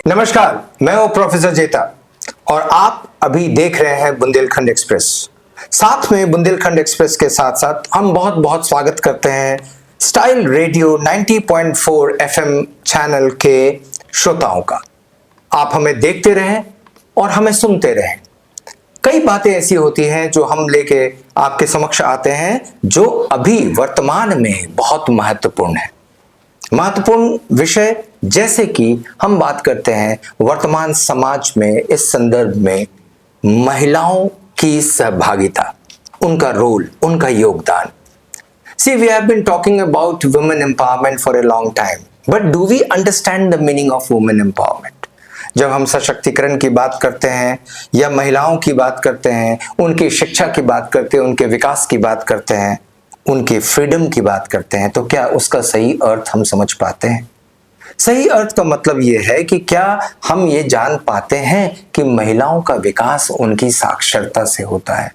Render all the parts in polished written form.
नमस्कार, मैं हूं प्रोफेसर जेता और आप अभी देख रहे हैं बुंदेलखंड एक्सप्रेस। साथ में बुंदेलखंड एक्सप्रेस के साथ साथ हम बहुत बहुत स्वागत करते हैं स्टाइल रेडियो 90.4 एफएम चैनल के श्रोताओं का। आप हमें देखते रहें और हमें सुनते रहें। कई बातें ऐसी होती हैं जो हम लेके आपके समक्ष आते हैं जो अभी वर्तमान में बहुत महत्वपूर्ण है। महत्वपूर्ण विषय जैसे कि हम बात करते हैं वर्तमान समाज में इस संदर्भ में महिलाओं की सहभागिता, उनका रोल, उनका योगदान। See, we have been talking about women empowerment for a long time, but do we understand the meaning of women empowerment? जब हम सशक्तिकरण की बात करते हैं या महिलाओं की बात करते हैं, उनकी शिक्षा की बात करते हैं, उनके विकास की बात करते हैं, उनके फ्रीडम की बात करते हैं, तो क्या उसका सही अर्थ हम समझ पाते हैं? सही अर्थ का मतलब यह है कि क्या हम ये जान पाते हैं कि महिलाओं का विकास उनकी साक्षरता से होता है।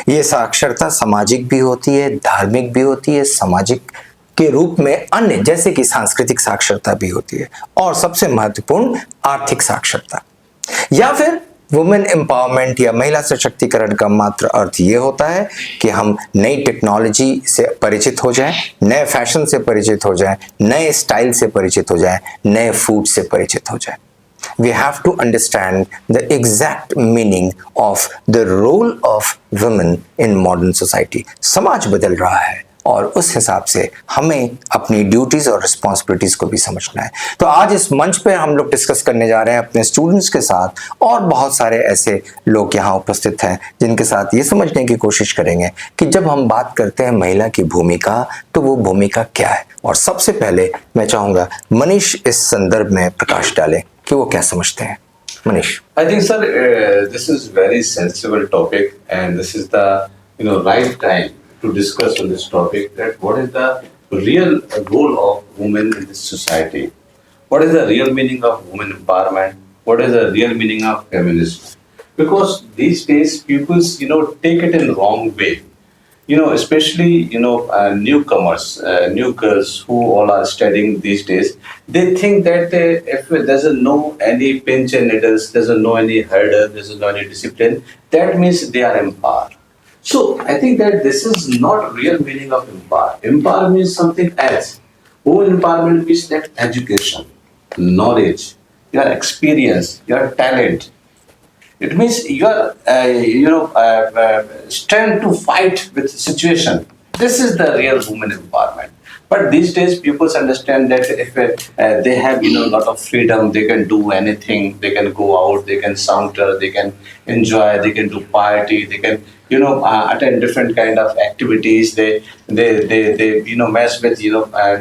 ये साक्षरता सामाजिक भी होती है, धार्मिक भी होती है, सामाजिक के रूप में अन्य जैसे कि सांस्कृतिक साक्षरता भी होती है, और सबसे महत्वपूर्ण आर्थिक साक्षरता। या फिर वुमेन एम्पावरमेंट या महिला सशक्तिकरण का मात्र अर्थ ये होता है कि हम नई टेक्नोलॉजी से परिचित हो जाएं, नए फैशन से परिचित हो जाएं, नए स्टाइल से परिचित हो जाएं, नए फूड से परिचित हो जाएं। We have to understand the exact meaning of the role of women in modern society. समाज बदल रहा है और उस हिसाब से हमें अपनी ड्यूटीज और रिस्पॉन्सिबिलिटीज को भी समझना है। तो आज इस मंच पे हम लोग डिस्कस करने जा रहे हैं अपने स्टूडेंट्स के साथ, और बहुत सारे ऐसे लोग यहाँ उपस्थित हैं जिनके साथ ये समझने की कोशिश करेंगे कि जब हम बात करते हैं महिला की भूमिका, तो वो भूमिका क्या है। और सबसे पहले मैं चाहूंगा मनीष इस संदर्भ में प्रकाश डालें कि वो क्या समझते हैं। Manish. I think, sir, this is very sensible topic, and this is the right time to discuss on this topic. That what is the real role of women in this society? What is the real meaning of women empowerment? What is the real meaning of feminism? Because these days, people take it in the wrong way. Especially newcomers, new girls who all are studying these days. They think that if doesn't know any pinch and needles, doesn't know any hurdle, doesn't know any discipline, that means they are empowered. So I think that this is not real meaning of empower. Empower means something else. Women empowerment means that education, knowledge, your experience, your talent. It means your strength to fight with situation. This is the real women empowerment. But these days, people understand that if they have lot of freedom, they can do anything. They can go out, they can saunter, they can enjoy, they can do party, they can attend different kind of activities. They mess with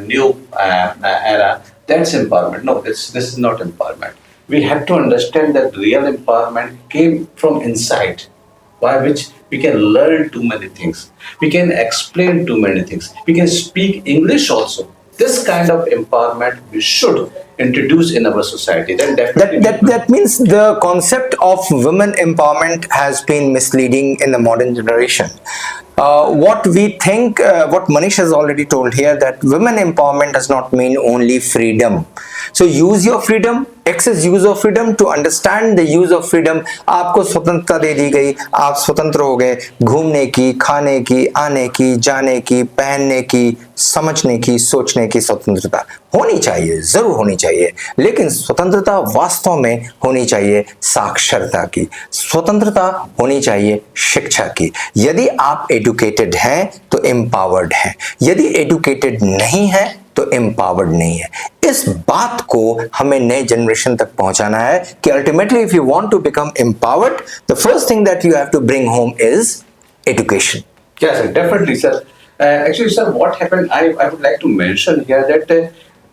new era. That's empowerment. No, this is not empowerment. We have to understand that real empowerment came from inside, by which we can learn too many things. We can explain too many things. We can speak English also. This kind of empowerment we should introduce in our society. Then that means the concept of women empowerment has been misleading in the modern generation. What we think, what Manish has already told here, that women empowerment does not mean only freedom. So use your freedom, excess use of freedom, to understand the use of freedom. आपको स्वतंत्रता दे दी गई, आप स्वतंत्र हो गए घूमने की, खाने की, आने की, जाने की, पहनने की, समझने की, सोचने की। स्वतंत्रता होनी चाहिए, जरूर होनी चाहिए, लेकिन स्वतंत्रता वास्तव में होनी चाहिए साक्षरता की, स्वतंत्रता होनी चाहिए शिक्षा की। यदि आप एडुकेटेड हैं तो एम्पावर्ड हैं, यदि एडुकेटेड नहीं है तो एम्पावर्ड नहीं है। इस बात को हमें नए जनरेशन तक पहुंचाना है कि ultimately if you want to become empowered, the first thing that you have to bring home is education. Yes, sir, definitely, sir. Actually, sir, what happened? I would like to mention here that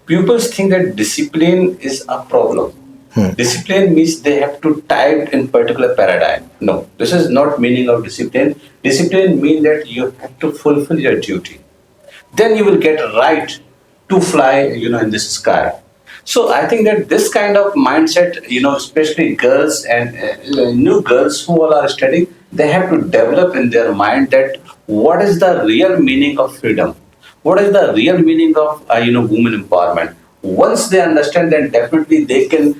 pupils think that discipline is a problem. Discipline means they have to type in particular paradigm. No, this is not meaning of discipline. Discipline means that you have to fulfill your duty. Then you will get right to fly, in the sky. So I think that this kind of mindset, especially girls and new girls who all are studying, they have to develop in their mind that what is the real meaning of freedom? What is the real meaning of women empowerment? once they understand, then definitely they can,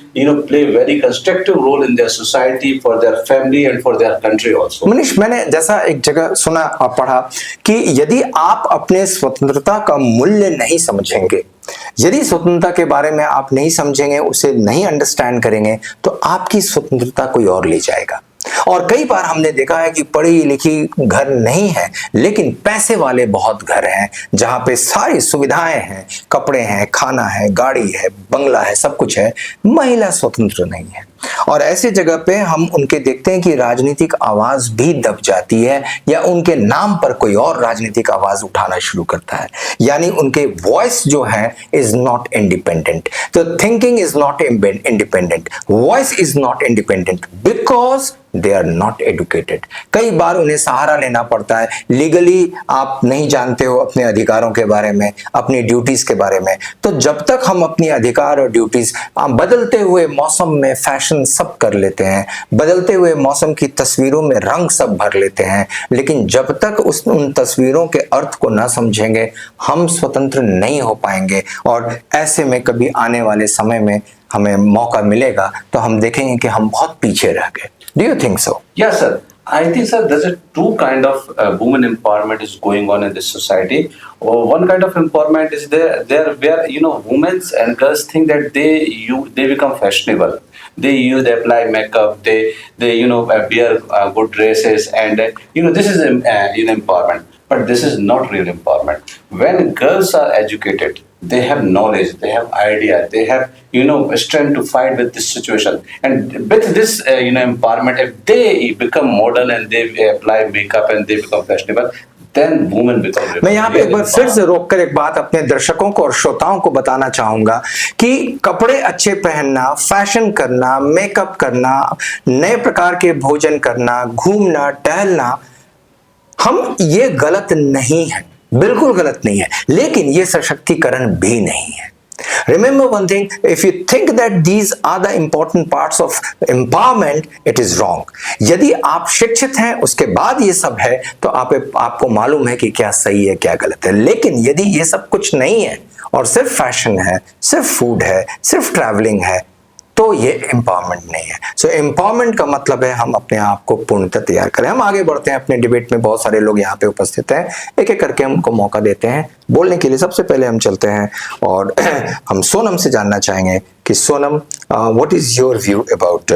play a very constructive role in their society, for their family and for their country also. Manish, मैंने जैसा एक जगह सुना और पढ़ा कि यदि आप अपने स्वतंत्रता का मूल्य नहीं समझेंगे, यदि स्वतंत्रता के बारे में आप नहीं समझेंगे, उसे नहीं अंडरस्टैंड करेंगे, तो आपकी स्वतंत्रता कोई और ले जाएगा। और कई बार हमने देखा है कि पढ़ी लिखी घर नहीं है, लेकिन पैसे वाले बहुत घर हैं, जहां पे सारी सुविधाएं हैं, कपड़े हैं, खाना है, गाड़ी है, बंगला है, सब कुछ है, महिला स्वतंत्र नहीं है। और ऐसी जगह पे हम उनके देखते हैं कि राजनीतिक आवाज भी दब जाती है, या उनके नाम पर कोई और राजनीतिक आवाज उठाना शुरू करता है, यानी उनके वॉइस जो है इज नॉट इंडिपेंडेंट। तो thinking is not independent, voice is not independent, because they are not educated. कई बार उन्हें सहारा लेना पड़ता है। लीगली आप नहीं जानते हो अपने अधिकारों के बारे में, अपनी ड्यूटीज के बारे में, तो जब तक हम अपनी अधिकार और ड्यूटीज बदलते हुए मौसम में फैशन सब कर लेते हैं, बदलते हुए मौसम की तस्वीरों में रंग सब भर लेते हैं, लेकिन जब तक उन तस्वीरों के अर्थ को ना समझेंगे, हम स्वतंत्र नहीं हो पाएंगे। और ऐसे में कभी आने वाले समय में हमें मौका मिलेगा तो हम देखेंगे कि हम बहुत पीछे रह गए। Do you think so? Yes, sir. I think, sir, there's a two kind of women empowerment is going on in this society. One kind of empowerment is there where women and girls think that they become fashionable. They apply makeup. They wear good dresses, and this is empowerment. But this is not real empowerment. When girls are educated, they have knowledge, they have idea, they have strength to fight with this situation. And with this empowerment, if they become modern and they apply makeup and they become fashionable, then women become. मैं यहाँ पे एक बार फिर से रोककर एक बात अपने दर्शकों को और श्रोताओं को बताना चाहूंगा कि कपड़े अच्छे पहनना, फैशन करना, मेकअप करना, नए प्रकार के भोजन करना, घूमना टहलना, हम ये गलत नहीं है, बिल्कुल गलत नहीं है, लेकिन ये सशक्तिकरण भी नहीं है। Remember one thing, if you think that these are the important parts of empowerment, it is wrong. यदि आप शिक्षित हैं, उसके बाद ये सब है, तो आपको मालूम है कि क्या सही है, क्या गलत है। लेकिन यदि ये सब कुछ नहीं है और सिर्फ फैशन है, सिर्फ फूड है, सिर्फ ट्रैवलिंग है, तो ये एम्पावरमेंट नहीं है। सो एम्पावरमेंट का मतलब है हम अपने आप को पूर्णतः तैयार करें। हम आगे बढ़ते हैं अपने डिबेट में, बहुत सारे लोग यहाँ पे उपस्थित हैं, एक एक करके हम उनको मौका देते हैं बोलने के लिए। सबसे पहले हम चलते हैं और हम सोनम से जानना चाहेंगे कि Sonam, what is your view about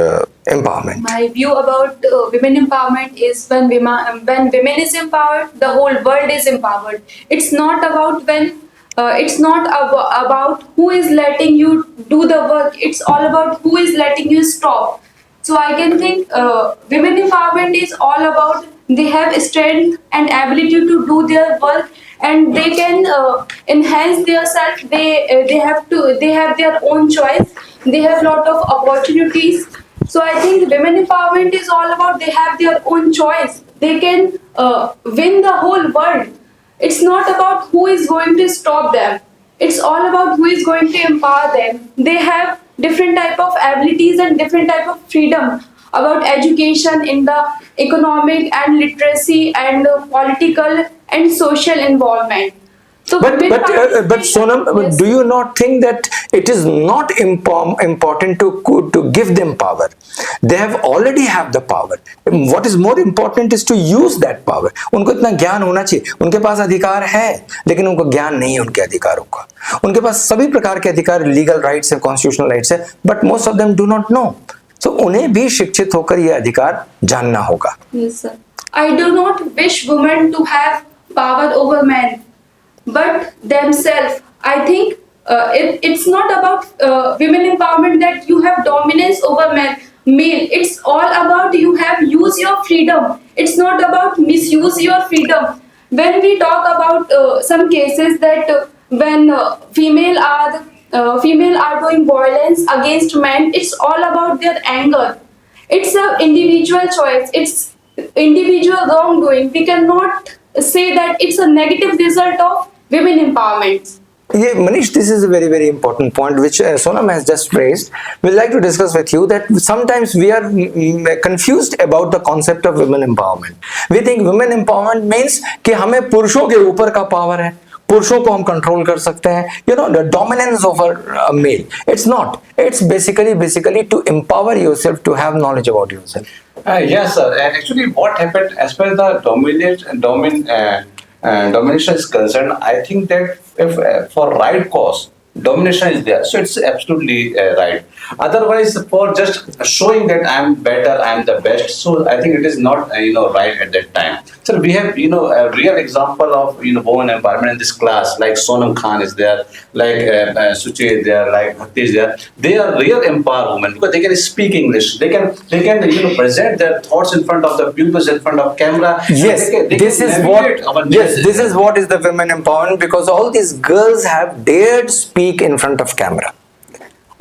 empowerment? My view about women empowerment is when women is empowered, the whole world is empowered. It's not about about who is letting you do the work. It's all about who is letting you stop. So I can think women empowerment is all about they have strength and ability to do their work, and they can enhance their self. They have their own choice. They have lot of opportunities. So I think women empowerment is all about they have their own choice. They can win the whole world. It's not about who is going to stop them. It's all about who is going to empower them. They have different type of abilities and different type of freedom about education in the economic and literacy and political and social involvement. So But Sonam, yes. do you not think that it is not important to give them power? They have already have the power. What is more important is to use that power. उनको इतना ज्ञान होना चाहिए। उनके पास अधिकार है, लेकिन उनको ज्ञान नहीं है उनके अधिकारों का। उनके पास सभी प्रकार के अधिकार, लीगल राइट्स है, कॉन्स्टिट्यूशनल राइट्स है, but most of them do not know. तो उन्हें भी शिक्षित होकर ये अधिकार जानना होगा। Yes, sir. I do not wish women to have power over men, but themselves. I think it's not about women empowerment that you have dominance over male. It's all about you have use your freedom. It's not about misuse your freedom. When we talk about some cases that when female are doing violence against men, it's all about their anger. It's an individual choice. It's individual wrongdoing. We cannot say that it's a negative result of women empowerment. Yeah, Manish, this is a very, very important point which Sonam has just raised. We'd like to discuss with you that sometimes we are confused about the concept of women empowerment. We think women empowerment means कि हमें पुरुषों के ऊपर का power है, पुरुषों को हम कंट्रोल कर सकते हैं, you know, the dominance over male. It's not, it's basically to empower yourself, to have knowledge about yourself. Yes, sir. And actually, what happened as per the domination is concerned, I think that if for right cause, domination is there, so it's absolutely right. Otherwise, for just showing that I'm better, I'm the best, so I think it is not right at that time. So we have a real example of women empowerment in this class, like Sonam Khan is there, like Suchi is there, like Bhakti is there. They are real empowered women because they can speak English. They can present their thoughts in front of the pupils, in front of camera. Yes, this is what is the women empowerment, because all these girls have dared speak in front of camera.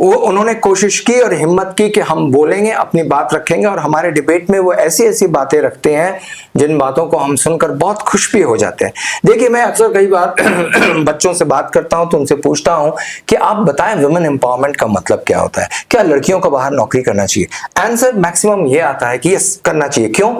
वो उन्होंने कोशिश की और हिम्मत की कि हम बोलेंगे, अपनी बात रखेंगे, और हमारे डिबेट में वो ऐसी ऐसी बातें रखते हैं जिन बातों को हम सुनकर बहुत खुश भी हो जाते हैं. देखिए, मैं अक्सर कई बार बच्चों से बात करता हूं तो उनसे पूछता हूं कि आप बताएं वुमेन एम्पावरमेंट का मतलब क्या होता है, क्या लड़कियों को बाहर नौकरी करना चाहिए? आंसर मैक्सिमम ये आता है कि यस, करना चाहिए. क्यों?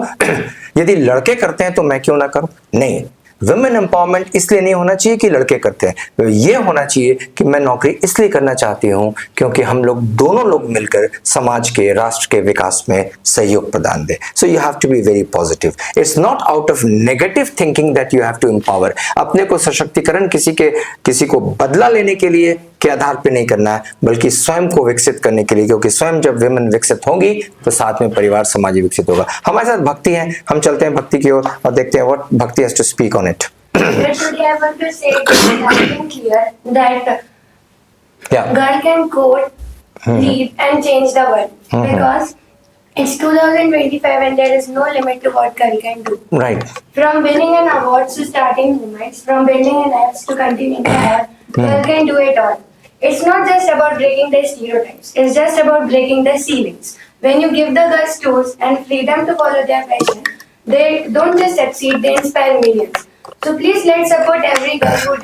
यदि लड़के करते हैं तो मैं क्यों ना करूं? नहीं, वुमेन एम्पावरमेंट इसलिए नहीं होना चाहिए कि लड़के करते हैं, ये होना चाहिए कि मैं नौकरी इसलिए करना चाहती हूं क्योंकि हम लोग दोनों लोग मिलकर समाज के, राष्ट्र के विकास में सहयोग प्रदान दें. So you have to be very positive. It's not out of negative thinking that you have to empower. अपने को सशक्तिकरण किसी को बदला लेने के लिए के आधार पे नहीं करना है, बल्कि स्वयं को विकसित करने के लिए, क्योंकि स्वयं जब विमेन विकसित होंगी तो साथ में परिवार, समाज विकसित होगा. हमारे साथ भक्ति है, हम चलते हैं भक्ति की ओर और देखते हैं what Bhakti has to speak on it. But today I want to say that I think clear that girl can code, lead and change the world because it's 2025 and there is no limit to what girl can do. Right. From winning an award to starting movements, from building an apps to continuing to have, girl can do it all. It's not just about breaking the stereotypes. It's just about breaking the ceilings. When you give the girls tools and freedom to follow their passion, they don't just succeed, they inspire millions. So please let's support every girl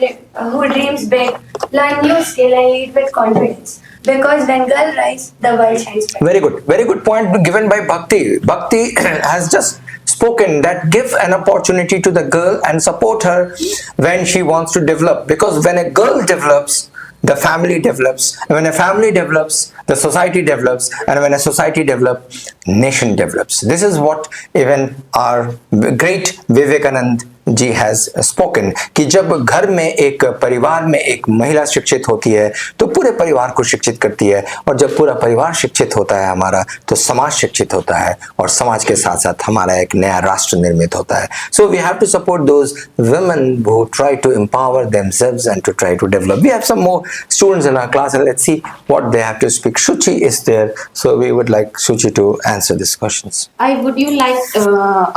who dreams big, learn new skill and lead with confidence. Because when girl rise, the world shines bright. Very good point given by Bhakti. Bhakti has just spoken that give an opportunity to the girl and support her when she wants to develop. Because when a girl develops, the family develops. And when a family develops, the society develops. And when a society develops, nation develops. This is what even our great Vivekanand ji has spoken कि जब घर में, एक परिवार में एक महिला शिक्षित होती है तो पूरे परिवार को शिक्षित करती है, और जब पूरा परिवार शिक्षित होता है हमारा, तो समाज शिक्षित होता है, और समाज के साथ साथ हमारा एक नया राष्ट्र निर्मित होता है. So we have to support those women who try to empower themselves and to try to develop. We have some more students in our class and let's see what they have to speak. Shuchi is there, so we would like Shuchi to answer these questions. I would you like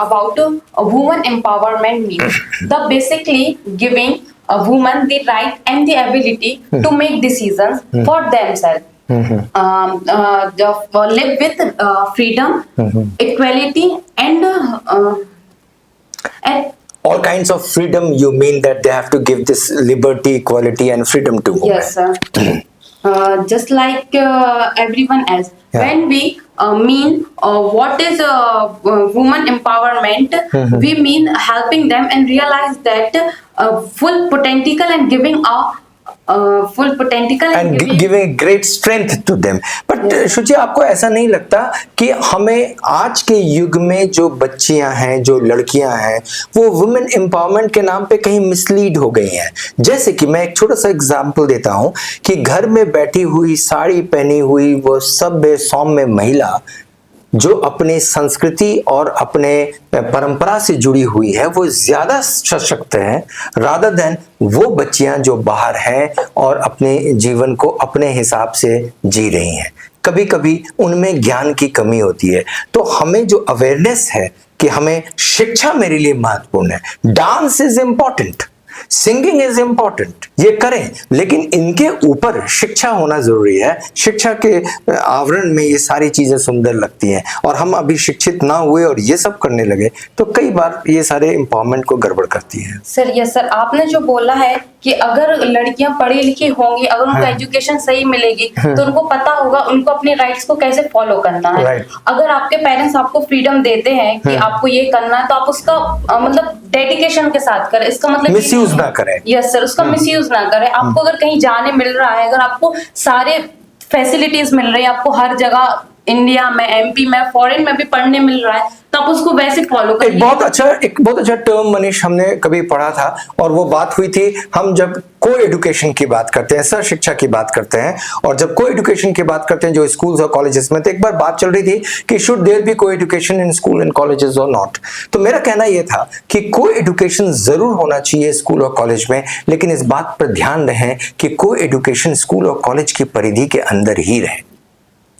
about woman empowerment means the basically giving a woman the right and the ability to make decisions for themselves. Live with freedom, equality, and All kinds of freedom. You mean that they have to give this liberty, equality, and freedom to women? yes, just like everyone else. Yeah. When we mean what is woman empowerment, we mean helping them and realize that full potential and giving a full potential and giving great strength to them. But शुचि, आपको ऐसा नहीं लगता कि हमें आज के युग में जो बच्चियां हैं, जो लड़कियां हैं, वो वुमेन एम्पावरमेंट के नाम पे कहीं मिसलीड हो गई हैं? जैसे कि मैं एक छोटा सा एग्जांपल देता हूं कि घर में बैठी हुई, साड़ी पहनी हुई वो सभ्य सौम्य महिला जो अपनी संस्कृति और अपने परंपरा से जुड़ी हुई है, वो ज्यादा सशक्त है रादर देन वो बच्चियां जो बाहर हैं और अपने जीवन को अपने हिसाब से जी रही हैं. कभी कभी उनमें ज्ञान की कमी होती है, तो हमें जो अवेयरनेस है कि हमें शिक्षा मेरे लिए महत्वपूर्ण है. Dance is important, singing is important, ये करें, लेकिन इनके ऊपर शिक्षा होना जरूरी है. शिक्षा के आवरण में ये सारी चीजें सुंदर लगती हैं, और हम अभी शिक्षित ना हुए और ये सब करने लगे तो कई बार ये सारे एम्पावरमेंट को गड़बड़ करती हैं. सर यस सर, आपने जो बोला है कि अगर लड़कियां पढ़ी लिखी होंगी, अगर उनको एजुकेशन सही मिलेगी तो उनको पता होगा उनको अपने राइट्स को कैसे फॉलो करना है. Right. अगर आपके पेरेंट्स आपको फ्रीडम देते हैं कि आपको ये करना है, तो आप उसका मतलब डेडिकेशन के साथ करें। इसका मतलब मिसयूज ना करें। यस सर, उसका मिसयूज ना करें। आपको अगर कहीं जाने मिल रहा है, अगर आपको सारे फैसिलिटीज मिल रही है, आपको हर जगह इंडिया में, एमपी में, फॉरेन में भी पढ़ने मिल रहा है, तो आप उसको वैसे फॉलो करिए। एक बहुत अच्छा टर्म मनीष हमने कभी पढ़ा था, और वो बात हुई थी हम जब को एजुकेशन की बात करते हैं, सह शिक्षा की बात करते हैं, और जब को एजुकेशन की बात करते हैं जो स्कूल्स और कॉलेजेस में, तो एक बार बात चल रही थी कि शुड देयर बी को education in school and colleges और नॉट। तो मेरा कहना यह था कि को एजुकेशन जरूर होना चाहिए स्कूल और कॉलेज में, लेकिन इस बात पर ध्यान रहे कि को एजुकेशन स्कूल और कॉलेज की परिधि के अंदर ही रहे।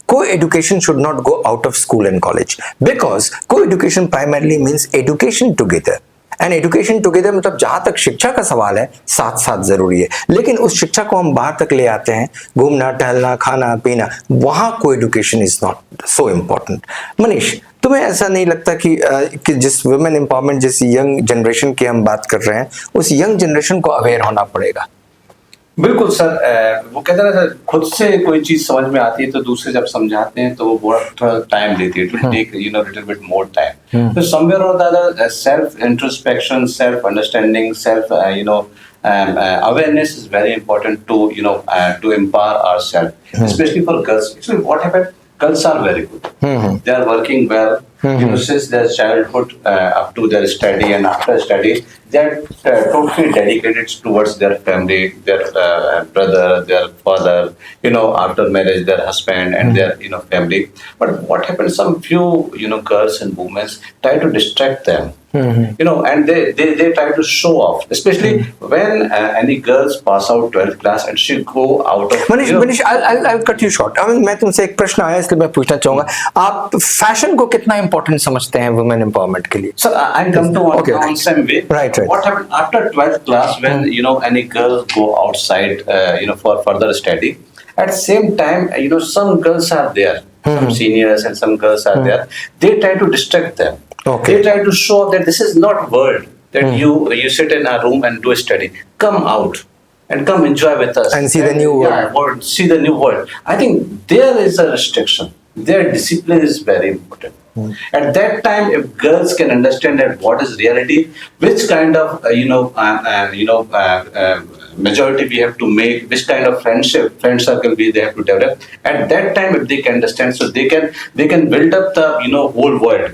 Co-education should not go out of school and college, because co-education primarily means education together. And education together मतलब जहां तक शिक्षा का सवाल है, साथ साथ जरूरी है, लेकिन उस शिक्षा को हम बाहर तक ले आते हैं, घूमना टहलना खाना पीना, वहां co-education is not so important. Manish, तुम्हें ऐसा नहीं लगता कि जिस वुमेन एम्पावरमेंट, जिस यंग जनरेशन की हम बात कर रहे हैं, उस यंग जनरेशन को अवेयर होना पड़ेगा? बिल्कुल सर, वो कहते हैं ना सर, खुद से कोई चीज समझ में आती है तो दूसरे जब समझाते हैं तो वो बहुत थोड़ा टाइम लेती है, it will take little bit more time. तो समवेयर और the other self introspection, self understanding, self awareness is very important to to empower ourselves, especially for girls. Actually, what happened? Girls are very good. They are working well. Since their childhood up to their study, and after study, they are totally dedicated towards their family, their brother, their father. After marriage, their husband and their family. But what happens? Some few girls and women try to distract them. And they try to show off, especially when any girls pass out 12th class and she go out of. Manish, I'll cut you short. मैं तुमसे एक प्रश्न आया इसलिए मैं पूछना चाहूंगा, आप फैशन को कितना इंपॉर्टेंट समझते हैं वुमेन एम्पावरमेंट के लिए? So I come to one same way. Right. What happened after 12th class when any girls go outside for further study? At same time, some girls are there, some seniors and some girls are there. They try to distract them. Okay. They try to show that this is not world that you sit in a room and do a study. Come out and come enjoy with us And see the new world. Yeah, see the new world. I think there is a restriction. Their discipline is very important. At that time, if girls can understand that what is reality, which kind of majority we have to make, which kind of friend circle they have to develop. At that time, if they can understand, so they can build up the whole world.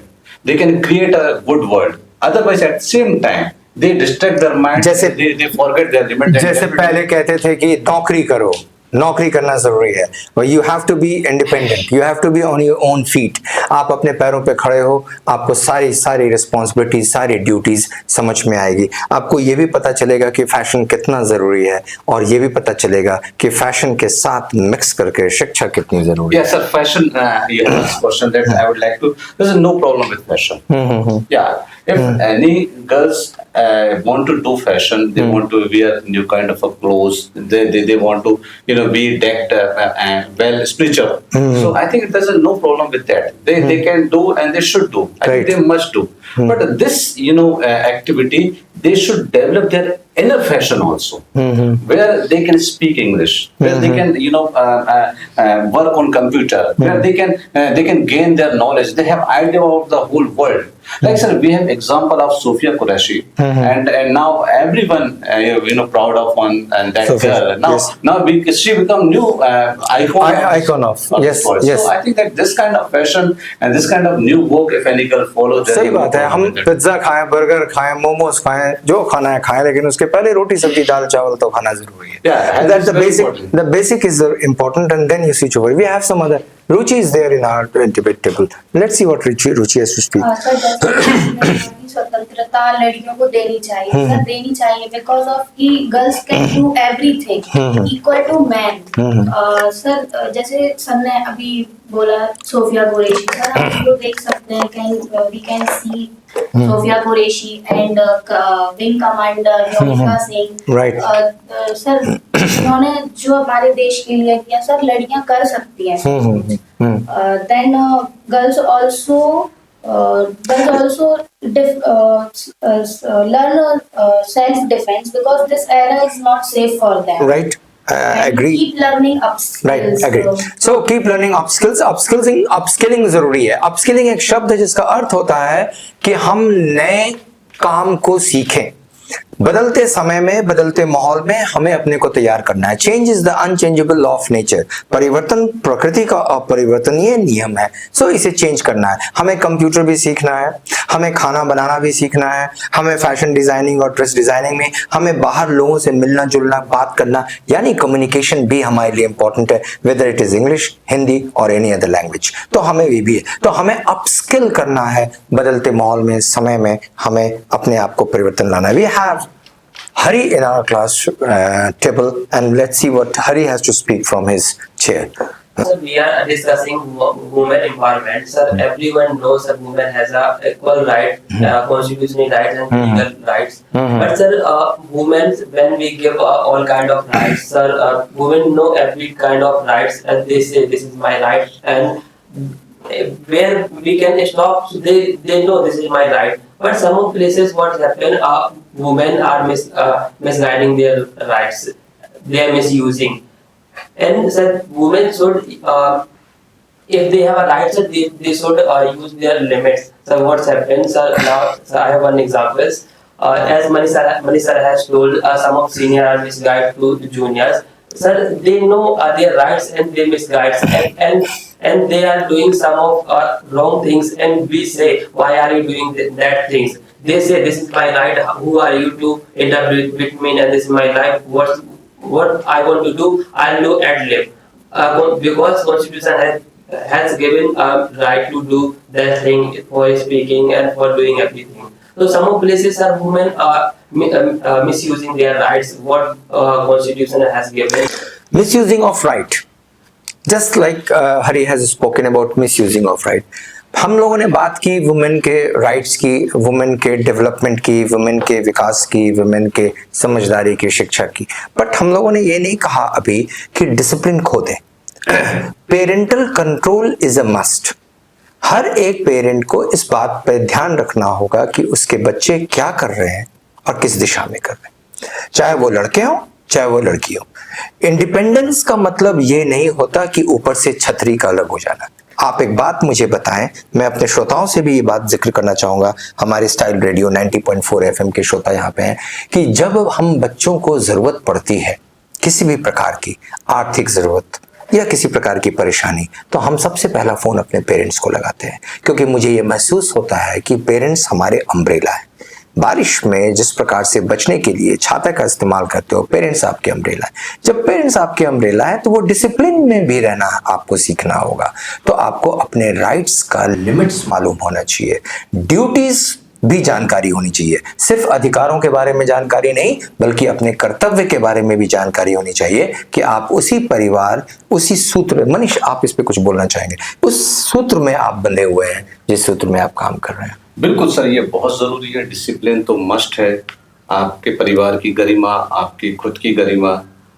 They can create a good world. Otherwise, at the same time, they distract their mind. जैसे they forget their limit. जैसे पहले कहते थे कि नौकरी करो, नौकरी करना जरूरी है, you have to be independent, you have to be on your own feet. आप अपने पैरों पे खड़े हो, आपको सारी रिस्पॉन्सिबिलिटीज, सारी ड्यूटीज समझ में आएगी। आपको ये भी पता चलेगा कि फैशन कितना जरूरी है, और ये भी पता चलेगा कि फैशन के साथ मिक्स करके शिक्षा कितनी जरूरी है। Yes, sir. Fashion. This question that I would like to. There's no problem with fashion. Yeah. If any girls want to do fashion, they want to wear new kind of a clothes. They want to be decked and well spiritual. So I think there's no problem with that. They can do and they should do. I Right. think they must do. But this activity, they should develop their inner fashion also, where they can speak English, where they can work on computer, where they can gain their knowledge. They have idea of the whole world. Like sir, we have example of Sofia Qureshi, and now everyone proud of that Sophia, girl. Now yes. she become new icon of this yes, world. yes. So I think that this kind of fashion and this kind of new work, if any girl follow, सही बात है, हम pizza खाएं, burger खाएं, मोमोज खाएं, जो खाना है खाएं, लेकिन उसके पहले रोटी सब्जी दाल चावल तो खाना जरूरी है। Yeah, That's the very basic. important. The basic is important, and then you switch over. We have some other. Ruchi is there in our debate table. Let's see what Ruchi has to speak. Sir जैसे स्वतंत्रता लड़कियों को देनी चाहिए, sir देनी चाहिए, because of कि girls can do everything equal to man. Sir जैसे सर ने अभी बोला सोफिया कुरैशी, सर हम लोग देख सकते हैं, we can see Sofiya Qureshi and wing commander Vyomika Singh. Right. Sir उन्होंने जो हमारे देश के लिए किया, सर लड़कियां कर सकती हैं। Then girls also learn self-defense, because this era is not safe for them. Right. And Agree. keep learning upskills. Right, agree. So keep learning upskills. Upskilling जरूरी है। Upskilling एक शब्द है जिसका अर्थ होता है कि हम नए काम को सीखें। बदलते समय में, बदलते माहौल में हमें अपने को तैयार करना है। Change is the unchangeable law of nature. परिवर्तन प्रकृति का अपरिवर्तनीय नियम है। सो इसे चेंज करना है। हमें कंप्यूटर भी सीखना है, हमें खाना बनाना भी सीखना है, हमें फैशन डिजाइनिंग और ड्रेस डिजाइनिंग में हमें बाहर लोगों से मिलना जुलना, बात करना, यानी कम्युनिकेशन भी हमारे लिए इंपॉर्टेंट है, whether it is English, Hindi और एनी अदर लैंग्वेज। तो हमें भी है, तो हमें अपस्किल करना है। बदलते माहौल में, समय में हमें अपने आप को परिवर्तन लाना है। We have Hari in our class table, and let's see what Hari has to speak from his chair. Sir, we are discussing women empowerment. Sir, everyone knows that women has a equal right, constitutional rights and legal rights. But sir, women, when we give all kind of rights, sir, women know every kind of rights, and they say this is my right, and where we can stop, they know this is my right. But some of places what happen, women are misguiding their rights. They are misusing. And sir, women should, if they have a right, sir, they should use their limits. So what's happened, sir? Now, sir, I have one example. As Manisha has told, some of seniors are misguided to the juniors. Sir, they know their rights and they misguide, and they are doing some of wrong things. And we say, why are you doing that things? They say, this is my right. Who are you to interfere with me? And this is my life. What I want to do, I'll do ad lib. Because Constitution has given right to do that thing for speaking and for doing everything. So some of places are women misusing their rights. What Constitution has given. Misusing of right. Just like Hari has spoken about misusing of right. हम लोगों ने बात की women के rights की, women के development की, women के विकास की, वुमेन के समझदारी की, शिक्षा की। बट हम लोगों ने ये नहीं कहा अभी कि डिसिप्लिन खो दें। Parental control is a must. हर एक पेरेंट को इस बात पर ध्यान रखना होगा कि उसके बच्चे क्या कर रहे हैं और किस दिशा में कर रहे हैं, चाहे वो लड़के हों चाहे वो लड़की हो। इंडिपेंडेंस का मतलब ये नहीं होता कि ऊपर से छतरी का अलग हो जाना। आप एक बात मुझे बताएं, मैं अपने श्रोताओं से भी ये बात जिक्र करना चाहूंगा, हमारे स्टाइल रेडियो 90.4 एफएम के श्रोता यहाँ पे हैं, कि जब हम बच्चों को जरूरत पड़ती है किसी भी प्रकार की आर्थिक जरूरत या किसी प्रकार की परेशानी, तो हम सबसे पहला फोन अपने पेरेंट्स को लगाते हैं, क्योंकि मुझे ये महसूस होता है कि पेरेंट्स हमारे अम्ब्रेला है। बारिश में जिस प्रकार से बचने के लिए छाता का इस्तेमाल करते हो, पेरेंट्स आपके अम्ब्रेला है। जब पेरेंट्स आपके अम्ब्रेला है तो वो डिसिप्लिन में भी रहना आपको सीखना होगा। तो आपको अपने राइट्स का लिमिट्स मालूम होना चाहिए, ड्यूटीज भी जानकारी होनी चाहिए। सिर्फ अधिकारों के बारे में जानकारी नहीं, बल्कि अपने कर्तव्य के बारे में भी जानकारी होनी चाहिए कि आप उसी परिवार, उसी सूत्र, मनीष आप इस पे कुछ बोलना चाहेंगे, उस सूत्र में आप बंधे हुए हैं जिस सूत्र में आप काम कर रहे हैं। बिल्कुल सर, ये बहुत जरूरी है। डिसिप्लिन तो मस्ट है। आपके परिवार की गरिमा, आपकी खुद की गरिमा,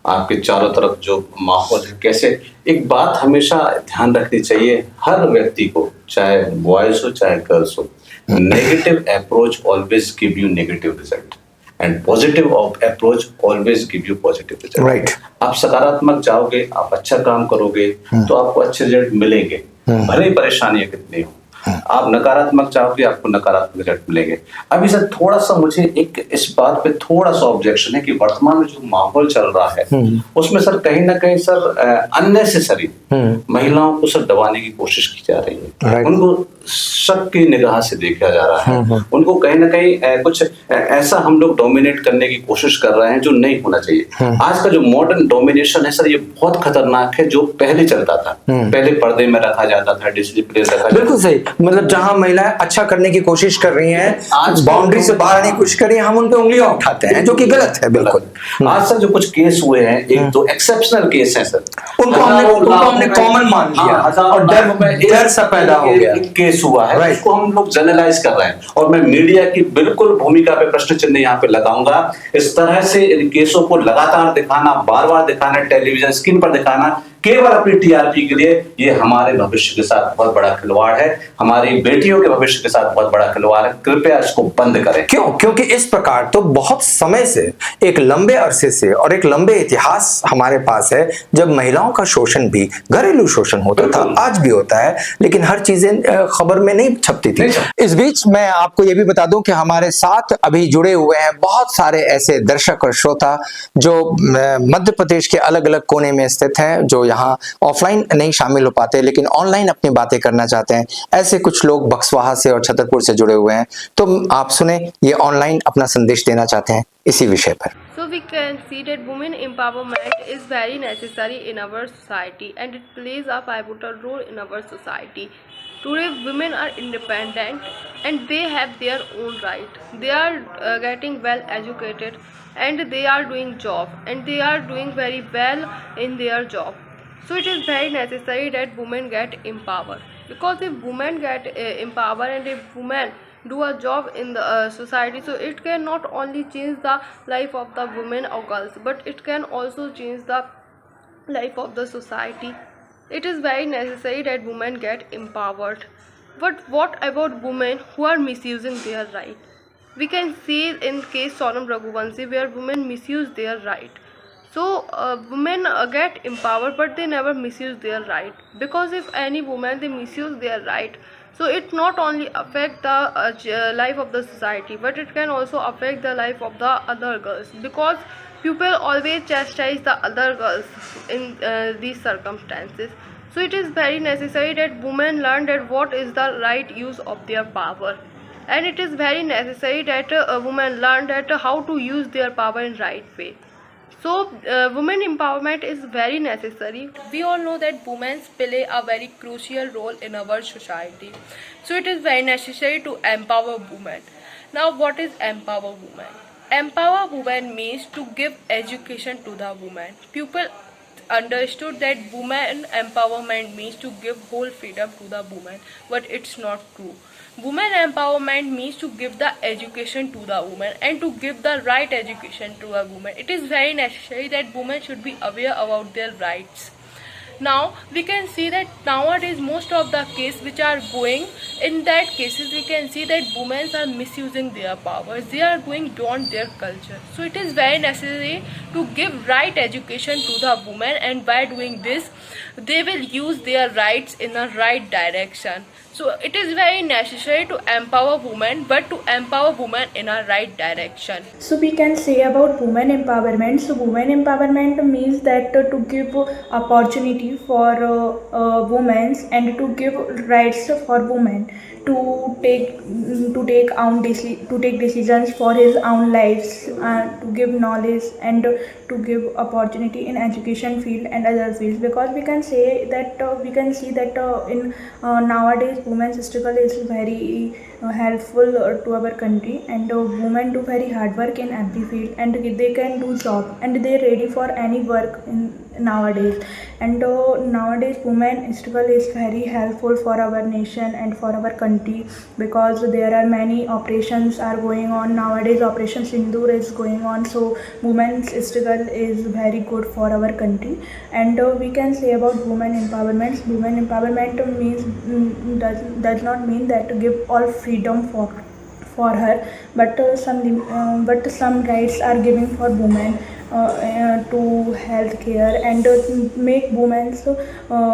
आपके चारों तरफ जो माहौल है, कैसे, एक बात हमेशा ध्यान रखनी चाहिए हर व्यक्ति को, चाहे बॉयज हो चाहे गर्ल्स हो। Negative approach always give you negative result and positive approach always give you positive result. Right. आप सकारात्मक जाओगे, आप अच्छा काम करोगे तो आपको अच्छे रिजल्ट मिलेंगे, भले ही परेशानियां कितनी हो। आप नकारात्मक चाहोगे, आपको नकारात्मक रिजल्ट मिलेंगे। अभी सर थोड़ा सा मुझे एक इस बात पे थोड़ा सा ऑब्जेक्शन है कि वर्तमान में जो माहौल चल रहा है उसमें सर कहीं ना कहीं सर अननेसेसरी महिलाओं को सर दबाने की कोशिश की जा रही है। उनको शक की निगाह से देखा जा रहा है, उनको कहीं ना कहीं कुछ ऐसा हम लोग डोमिनेट करने की कोशिश कर रहे हैं जो नहीं होना चाहिए। आज का जो मॉडर्न डोमिनेशन है सर, ये बहुत खतरनाक है। जो पहले चलता था, पहले पर्दे में रखा जाता था, डिसिप्लिन रखा जाता था। बिल्कुल सही, मतलब जहां महिलाएं अच्छा करने की कोशिश कर रही हैं, आज बाउंड्री से बाहर आने की कोशिश कर रही हैं, हम उन पे उंगलियां उठाते हैं, जो कि गलत है। बिल्कुल। आज सर जो कुछ केस हुए हैं, एक दो एक्सेप्शनल केस हैं सर, उनको हमने कॉमन मान लिया और डर सा पैदा हो गया। केस हुआ है, उसको हम लोग जनरलाइज कर रहे हैं। और मैं मीडिया की बिल्कुल भूमिका पे प्रश्न चिन्ह यहाँ पे लगाऊंगा। इस तरह से इन केसों को लगातार दिखाना, बार बार दिखाना, टेलीविजन स्क्रीन पर दिखाना केवल अपनी टीआरपी के लिए, ये हमारे भविष्य के साथ बहुत बड़ा खिलवाड़ है, हमारी बेटियों के भविष्य के साथ बहुत बड़ा खिलवाड़ है। कृपया इसको बंद करें। क्यों? क्योंकि इस प्रकार तो बहुत समय से, एक लंबे अरसे से और एक लंबे इतिहास हमारे पास है जब महिलाओं का शोषण भी, घरेलू शोषण होता था, आज भी होता है, लेकिन हर चीजें खबर में नहीं छपती थी। इस बीच मैं आपको ये भी बता दूं कि हमारे साथ अभी जुड़े हुए हैं बहुत सारे ऐसे दर्शक और श्रोता जो मध्य प्रदेश के अलग अलग कोने में स्थित हैं, जो यहाँ ऑफलाइन नहीं शामिल हो पाते लेकिन ऑनलाइन अपनी बातें करना चाहते हैं। ऐसे कुछ लोग बक्सवाहा से और छतरपुर से जुड़े हुए हैं, तो आप सुने, ये ऑनलाइन अपना संदेश देना चाहते हैं इसी विषय पर। So we can see that women empowerment is very necessary in our society and it plays a pivotal role in our society. Today women are independent and they have their own right. They are getting well educated and they are doing job and they are doing very well in their job. So it is very necessary that women get empowered, because if women get empowered and if women do a job in the society, so it can not only change the life of the women or girls, but it can also change the life of the society. It is very necessary that women get empowered. But what about women who are misusing their right? We can see in case Sonam Raghuvanshi where women misuse their right. So women get empowered but they never misuse their right, because if any woman they misuse their right, so it not only affect the life of the society, but it can also affect the life of the other girls, because people always chastise the other girls in these circumstances. So it is very necessary that women learn that what is the right use of their power, and it is very necessary that women learn that how to use their power in right way. So women empowerment is very necessary. We all know that women play a very crucial role in our society, so it is very necessary to empower women. Now what is empower women? Empower women means to give education to the woman. People understood that women empowerment means to give whole freedom to the woman, but it's not true. Women empowerment means to give the education to the woman and to give the right education to a woman. It is very necessary that women should be aware about their rights. Now we can see that nowadays most of the cases which are going, in that cases we can see that women are misusing their powers. They are going beyond their culture. So it is very necessary to give right education to the woman, and by doing this they will use their rights in the right direction. So it is very necessary to empower women, but to empower women in a right direction. So we can say about women empowerment. So women empowerment means that to give opportunity for women and to give rights for women to take decisions for his own lives, to give knowledge and to give opportunity in education field and other fields. Because we can say that we can see that in nowadays women's struggle is very helpful to our country, and women do very hard work in every field and they can do job and they ready for any work in nowadays. And nowadays women struggle is very helpful for our nation and for our country, because there are many operations are going on nowadays. Operation Sindoor is going on, so women's struggle is very good for our country. And we can say about women empowerment. Women empowerment means does not mean that to give all freedom for her, but some rights are given for women to health care and to make women's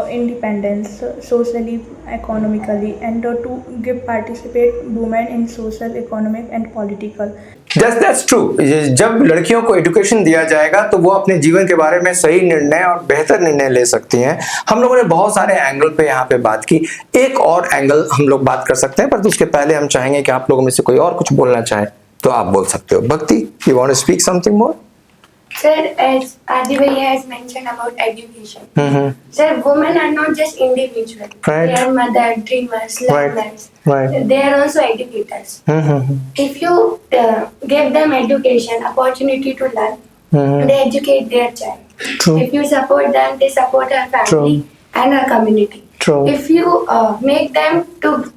independence socially, economically, and to give participate women in social, economic and political. That's true. जब लड़कियों को education दिया जाएगा तो वो अपने जीवन के बारे में सही निर्णय और बेहतर निर्णय ले सकती हैं। हम लोगों ने बहुत सारे एंगल पे यहाँ पे बात की, एक और एंगल हम लोग बात कर सकते हैं, पर उसके पहले हम चाहेंगे कि आप लोगों में से कोई और कुछ बोलना चाहे तो आप बोल सकते हो। भक्ति, you want to speak something more? Sir, as Adi Bhai has mentioned about education, sir, women are not just individuals. Right. They are mothers, dreamers, learners. Right. They are also educators. If you give them education, opportunity to learn, they educate their child. True. If you support them, they support our family and our community. True. If you make them to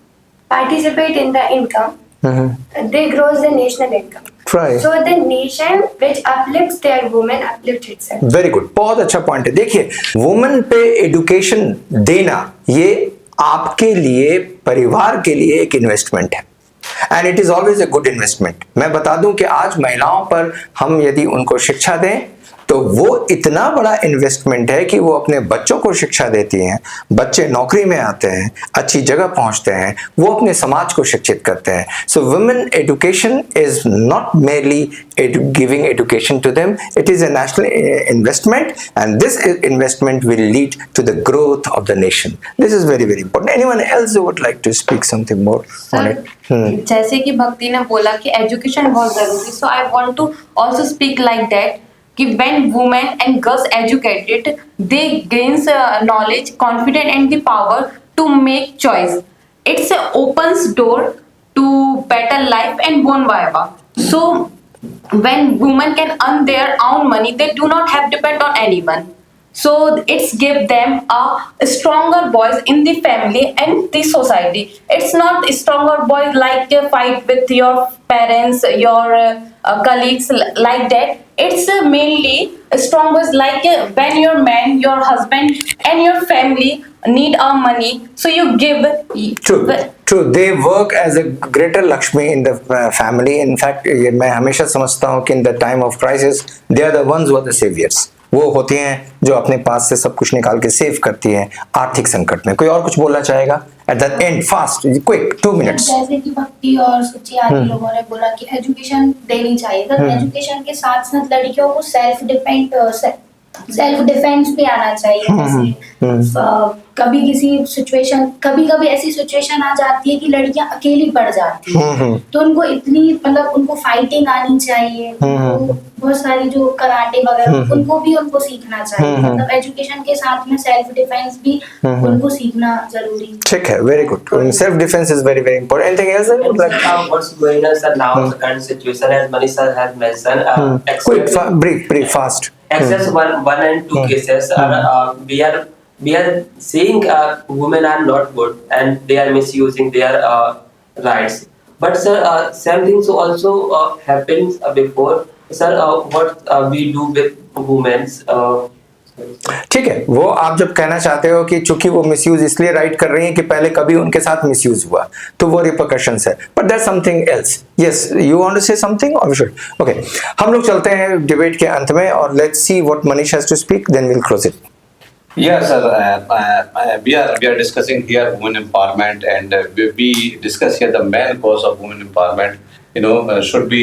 participate in the income, they grow the national income. Try. So the nation which uplifts their women uplifts itself. Very good, बहुत अच्छा point है। देखिए, women पे education देना ये आपके लिए, परिवार के लिए एक इन्वेस्टमेंट है, and it is always a good investment. मैं बता दूं कि आज महिलाओं पर हम यदि उनको शिक्षा दें तो वो इतना बड़ा इन्वेस्टमेंट है कि वो अपने बच्चों को शिक्षा देती हैं, बच्चे नौकरी में आते हैं, अच्छी जगह पहुंचते हैं, वो अपने समाज को शिक्षित करते हैं। So women education is not merely giving education to them, it is a national investment, and this investment will lead to the growth of the nation. This is very very important. Anyone else would like to speak something more on it? जैसे कि भक्ति ने बोला कि education बहुत जरूरी, so I want to also speak like that कि when women and girls educated, they gains knowledge, confidence and the power to make choice. It's opens door to better life and bon viva. So when women can earn their own money, they do not have depend on anyone. So it's give them a stronger voice in the family and the society. It's not stronger voice like a fight with your parents, your colleagues like that. It's mainly strong voice like when your man, your husband and your family need our money, so you give. True. They work as a greater Lakshmi in the family. In fact, ये मैं हमेशा समझता हूँ कि in the time of crisis, they are the ones who are the saviors. वो होती हैं जो अपने पास से सब कुछ निकाल के सेव करती हैं आर्थिक संकट में। कोई और कुछ बोलना चाहेगा? At the end fast quick 2 minutes. जैसे कि भक्ति और सुचि आदि लोगों ने बोला कि एजुकेशन देनी चाहिए, तो एजुकेशन के साथ साथ लड़कियों को सेल्फ डिफेंस भी आना चाहिए। जैसे कभी कभी ऐसी सिचुएशन आ जाती है कि लड़कियां अकेली पड़ जाती हैं, तो उनको उनको फाइटिंग आनी चाहिए, बहुत सारी जो कराटे वगैरह उनको सीखना चाहिए। मतलब एजुकेशन के साथ में सेल्फ डिफेंस भी उनको सीखना जरूरी है। ठीक है, very good. Self defence is very very important. Anything else? What's going on, sir, now the current situation, as Manisha has mentioned, quick, brief, fast. Except one and two cases we are saying women are not good and they are misusing their rights. But sir, same things also happens before. Sir, what we do with women's ठीक है, वो आप जब कहना चाहते हो कि चूंकि वो मिसयूज इसलिए राइट कर रही हैं कि पहले कभी उनके साथ मिसयूज हुआ, तो वो रिपरकशंस है, but that's something else. Yes, you want to say something और वी शुड? ओके, हम लोग चलते हैं डिबेट के अंत में और let's see what Manish has to speak, then we will close it. Yeah, sir. We are discussing here women empowerment, and we discuss here the main cause of women empowerment. Should be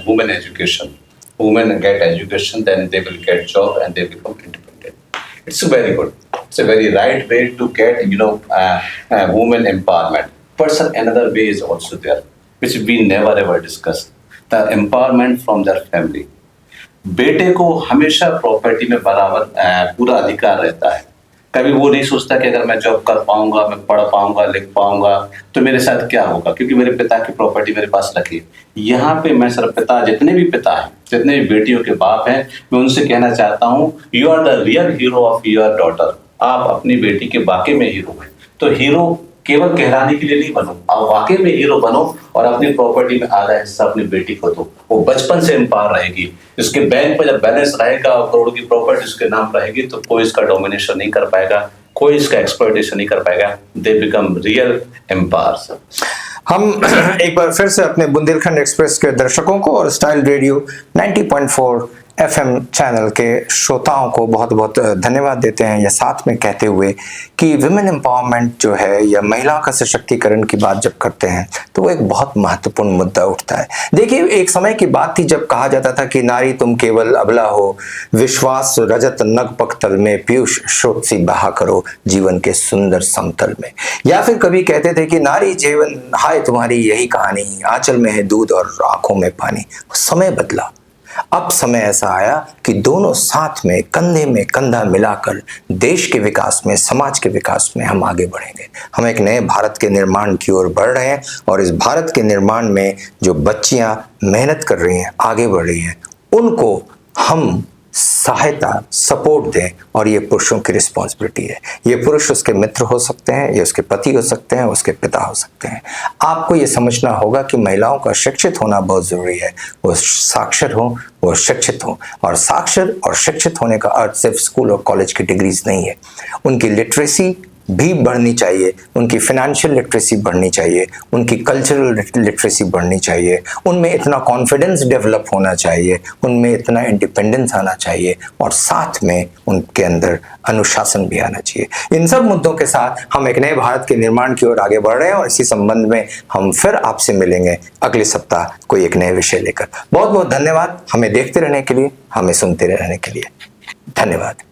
women education. Women get education, then they will get job and they become independent. It's very good. It's a very right way to get women empowerment. But sir, another way is also there, which we never ever discuss. The empowerment from their family. बेटे को हमेशा property में बराबर पूरा अधिकार रहता है। कभी वो नहीं सोचता कि अगर मैं जॉब कर पाऊंगा, मैं पढ़ पाऊंगा, लिख पाऊंगा, तो मेरे साथ क्या होगा, क्योंकि मेरे पिता की प्रॉपर्टी मेरे पास रखी है। यहाँ पे मैं सर पिता, जितने भी पिता हैं, जितने भी बेटियों के बाप हैं, मैं उनसे कहना चाहता हूँ, you are the real hero of your daughter. आप अपनी बेटी के वाकई में हीरो हैं। तो हीरो केवल कहलाने के लिए नहीं बनो, आप वाकई में हीरो बनो और अपनी प्रॉपर्टी में आधा हिस्सा अपनी बेटी को दो। वो बचपन से एम्पावर रहेगी। इसके बैंक में जब बैलेंस रहेगा और करोड़ की प्रॉपर्टी उसके नाम रहेगी, तो कोई इसका डोमिनेशन नहीं कर पाएगा, कोई इसका एक्सप्लॉयटेशन नहीं कर पाएगा। They become real empowers. हम एक बार फिर से अपने बुंदेलखंड एक्सप्रेस के दर्शकों को और स्टाइल रेडियो 90.4 FM चैनल के श्रोताओं को बहुत बहुत धन्यवाद देते हैं, या साथ में कहते हुए कि विमेन एम्पावरमेंट जो है या महिला का सशक्तिकरण की बात जब करते हैं तो वो एक बहुत महत्वपूर्ण मुद्दा उठता है। देखिए, एक समय की बात थी जब कहा जाता था कि नारी तुम केवल अबला हो, विश्वास रजत नग पक्तल में, पीयूष स्रोत सी बहा करो जीवन के सुंदर समतल में। या फिर कभी कहते थे कि नारी जीवन हाय तुम्हारी यही कहानी, आंचल में है दूध और आंखों में पानी। समय बदला, अब समय ऐसा आया कि दोनों साथ में कंधा मिलाकर देश के विकास में, समाज के विकास में हम आगे बढ़ेंगे। हम एक नए भारत के निर्माण की ओर बढ़ रहे हैं और इस भारत के निर्माण में जो बच्चियां मेहनत कर रही हैं, आगे बढ़ रही हैं, उनको हम सहायता, सपोर्ट दें, और ये पुरुषों की रिस्पॉन्सिबिलिटी है। ये पुरुष उसके मित्र हो सकते हैं, ये उसके पति हो सकते हैं, उसके पिता हो सकते हैं। आपको ये समझना होगा कि महिलाओं का शिक्षित होना बहुत ज़रूरी है। वो साक्षर हो, वो शिक्षित हो, और साक्षर और शिक्षित होने का अर्थ सिर्फ स्कूल और कॉलेज की डिग्रीज नहीं है। उनकी लिटरेसी भी बढ़नी चाहिए, उनकी फाइनेंशियल लिटरेसी बढ़नी चाहिए, उनकी कल्चरल लिटरेसी बढ़नी चाहिए, उनमें इतना कॉन्फिडेंस डेवलप होना चाहिए, उनमें इतना इंडिपेंडेंस आना चाहिए, और साथ में उनके अंदर अनुशासन भी आना चाहिए। इन सब मुद्दों के साथ हम एक नए भारत के निर्माण की ओर आगे बढ़ रहे हैं, और इसी संबंध में हम फिर आपसे मिलेंगे अगले सप्ताह कोई एक नए विषय लेकर। बहुत बहुत धन्यवाद हमें देखते रहने के लिए, हमें सुनते रहने के लिए। धन्यवाद।